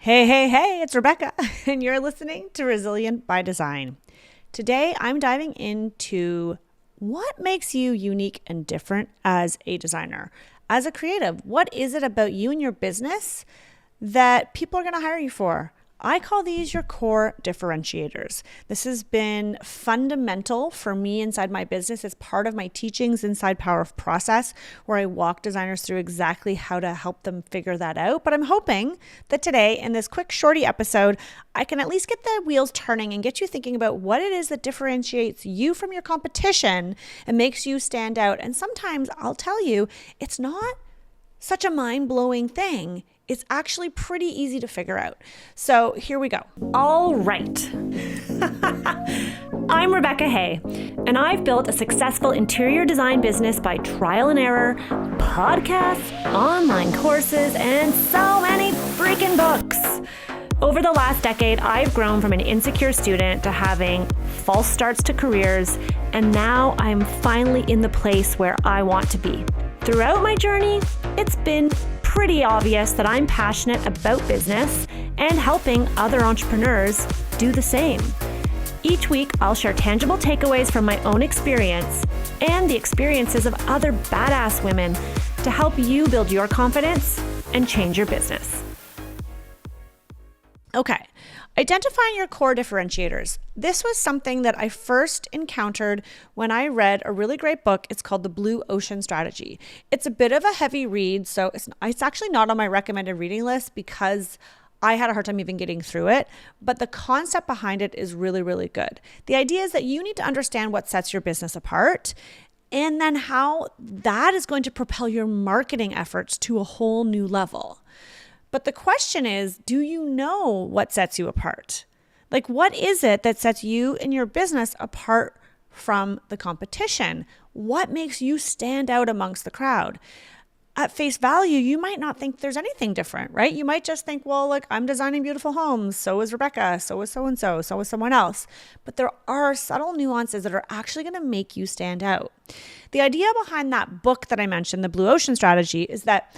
Hey, it's Rebecca, and you're listening to Resilient by Design. Today, I'm diving into what makes you unique and different as a designer. As a creative, what is it about you and your business that people are going to hire you for? I call these your core differentiators. This has been fundamental for me inside my business. It's part of my teachings inside Power of Process, where I walk designers through exactly how to help them figure that out. But I'm hoping that today, in this quick shorty episode, I can at least get the wheels turning and get you thinking about what it is that differentiates you from your competition and makes you stand out. And sometimes I'll tell you, it's not such a mind-blowing thing. It's actually pretty easy to figure out. So here we go. All right. I'm Rebecca Hay, and I've built a successful interior design business by trial and error, podcasts, online courses, and so many freaking books. Over the last decade, I've grown from an insecure student to having false starts to careers, and now I'm finally in the place where I want to be. Throughout my journey, it's been pretty obvious that I'm passionate about business and helping other entrepreneurs do the same. Each week, I'll share tangible takeaways from my own experience and the experiences of other badass women to help you build your confidence and change your business. Okay, identifying your core differentiators. This was something that I first encountered when I read a really great book. It's called The Blue Ocean Strategy. It's a bit of a heavy read, so it's actually not on my recommended reading list because I had a hard time even getting through it, but the concept behind it is really, really good. The idea is that you need to understand what sets your business apart and then how that is going to propel your marketing efforts to a whole new level. But the question is, do you know what sets you apart? Like, what is it that sets you and your business apart from the competition? What makes you stand out amongst the crowd? At face value, you might not think there's anything different, right? You might just think, well, like, I'm designing beautiful homes. So is Rebecca. So is so-and-so. So is someone else. But there are subtle nuances that are actually going to make you stand out. The idea behind that book that I mentioned, The Blue Ocean Strategy, is that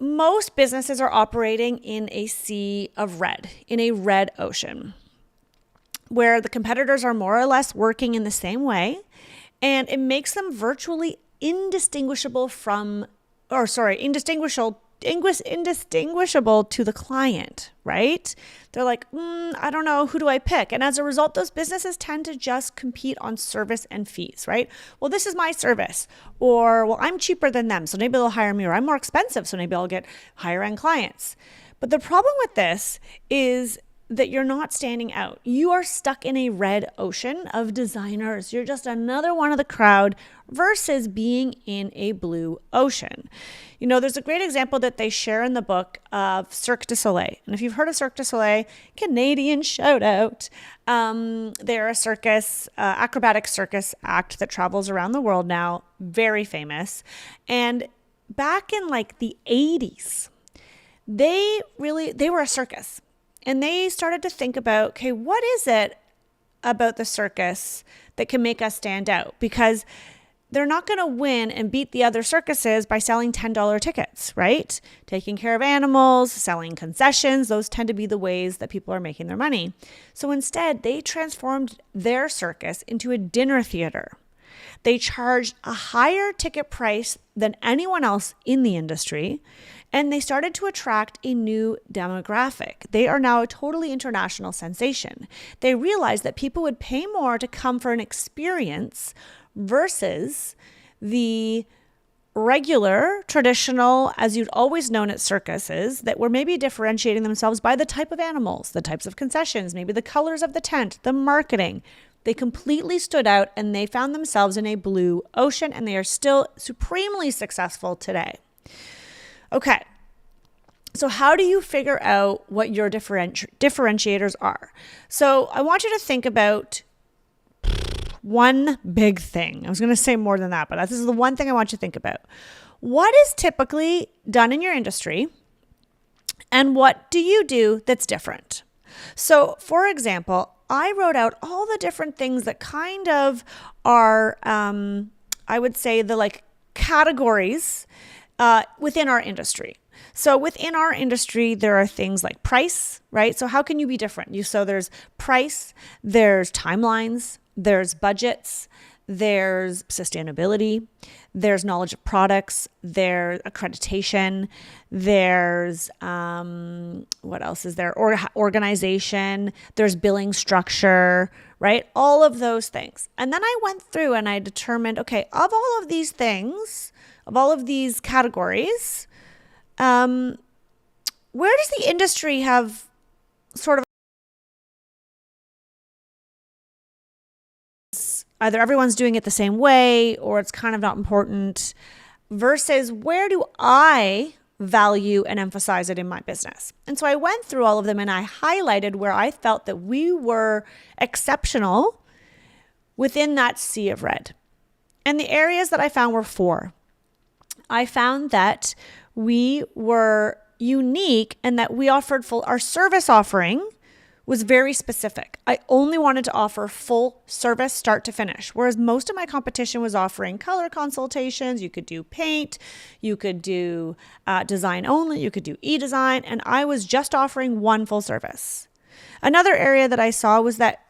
most businesses are operating in a sea of red, in a red ocean, where the competitors are more or less working in the same way, and it makes them virtually indistinguishable to the client, right? They're like, I don't know, who do I pick? And as a result, those businesses tend to just compete on service and fees, right? Well, this is my service, or well, I'm cheaper than them, so maybe they'll hire me, or I'm more expensive, so maybe I'll get higher end clients. But the problem with this is that you're not standing out. You are stuck in a red ocean of designers. You're just another one of the crowd versus being in a blue ocean. You know, there's a great example that they share in the book of Cirque du Soleil. And if you've heard of Cirque du Soleil, Canadian shout out. They're a circus, acrobatic circus act that travels around the world now, very famous. And back in like the 80s, they were a circus. And they started to think about, okay, what is it about the circus that can make us stand out? Because they're not going to win and beat the other circuses by selling $10 tickets, right? Taking care of animals, selling concessions, those tend to be the ways that people are making their money. So instead, they transformed their circus into a dinner theater. They charged a higher ticket price than anyone else in the industry, and they started to attract a new demographic. They are now a totally international sensation. They realized that people would pay more to come for an experience versus the regular, traditional, as you'd always known at circuses, that were maybe differentiating themselves by the type of animals, the types of concessions, maybe the colors of the tent, the marketing. They completely stood out and they found themselves in a blue ocean, and they are still supremely successful today. Okay, so how do you figure out what your differentiators are? So I want you to think about one big thing. I was going to say more than that, but this is the one thing I want you to think about. What is typically done in your industry, and what do you do that's different? So, for example, I wrote out all the different things that kind of are, I would say, the like categories within our industry. So within our industry, there are things like price, right? So how can you be different? So there's price, there's timelines, there's budgets, there's sustainability, there's knowledge of products, there's accreditation, there's what else is there? Organization, there's billing structure, right? All of those things. And then I went through and I determined, okay, of all of these things, of all of these categories, where does the industry have sort of either everyone's doing it the same way or it's kind of not important, versus where do I value and emphasize it in my business? And so I went through all of them and I highlighted where I felt that we were exceptional within that sea of red. And the areas that I found were 4. I found that we were unique and that we offered our service offering was very specific. I only wanted to offer full service start to finish, whereas most of my competition was offering color consultations. You could do paint, you could do design only, you could do e-design, and I was just offering one full service. Another area that I saw was that,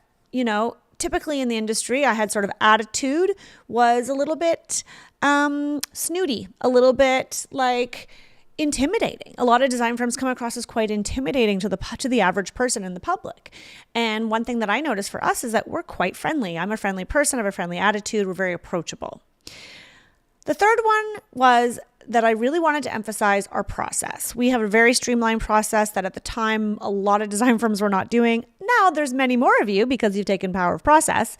typically in the industry, I had sort of attitude was a little bit snooty, a little bit like intimidating. A lot of design firms come across as quite intimidating to the average person in the public. And one thing that I noticed for us is that we're quite friendly. I'm a friendly person, I have a friendly attitude, we're very approachable. The third one was that I really wanted to emphasize our process. We have a very streamlined process that at the time a lot of design firms were not doing. Now there's many more of you because you've taken power of process.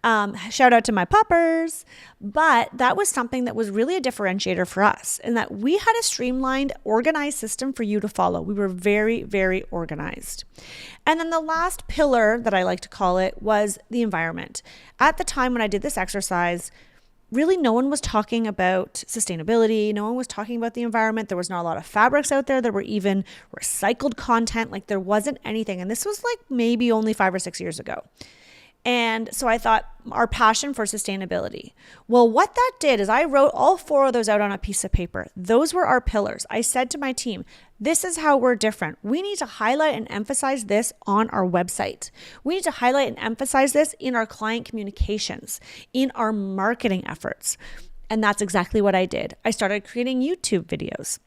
Shout out to my puppers. But that was something that was really a differentiator for us in that we had a streamlined, organized system for you to follow. We were very, very organized. And then the last pillar that I like to call it was the environment. At the time when I did this exercise, really no one was talking about sustainability. No one was talking about the environment. There was not a lot of fabrics out there. There were even recycled content. Like there wasn't anything. And this was like maybe only 5 or 6 years ago. And so I thought our passion for sustainability. Well, what that did is I wrote all 4 of those out on a piece of paper. Those were our pillars. I said to my team, this is how we're different. We need to highlight and emphasize this on our website. We need to highlight and emphasize this in our client communications, in our marketing efforts. And that's exactly what I did. I started creating YouTube videos.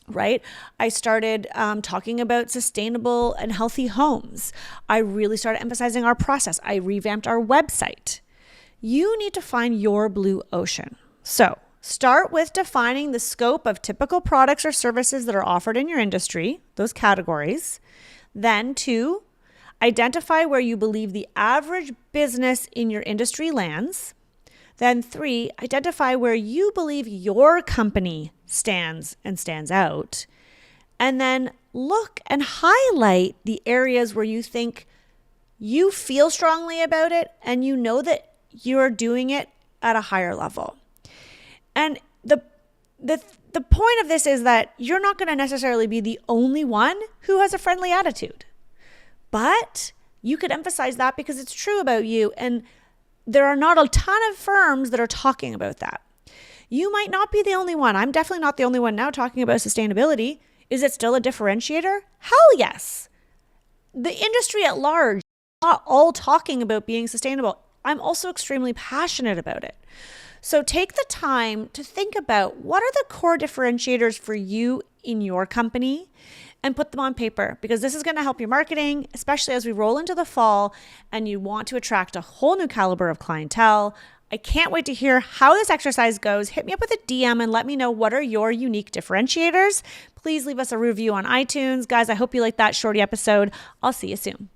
Right? I started talking about sustainable and healthy homes. I really started emphasizing our process. I revamped our website. You need to find your blue ocean. So start with defining the scope of typical products or services that are offered in your industry, those categories. Then 2, identify where you believe the average business in your industry lands. Then 3, identify where you believe your company stands out. And then look and highlight the areas where you think you feel strongly about it and you know that you're doing it at a higher level. And the point of this is that you're not going to necessarily be the only one who has a friendly attitude. But you could emphasize that because it's true about you, and there are not a ton of firms that are talking about that. You might not be the only one. I'm definitely not the only one now talking about sustainability. Is it still a differentiator? Hell yes. The industry at large is not all talking about being sustainable. I'm also extremely passionate about it. So take the time to think about what are the core differentiators for you in your company and put them on paper, because this is going to help your marketing, especially as we roll into the fall and you want to attract a whole new caliber of clientele. I can't wait to hear how this exercise goes. Hit me up with a DM and let me know what are your unique differentiators. Please leave us a review on iTunes. Guys, I hope you liked that shorty episode. I'll see you soon.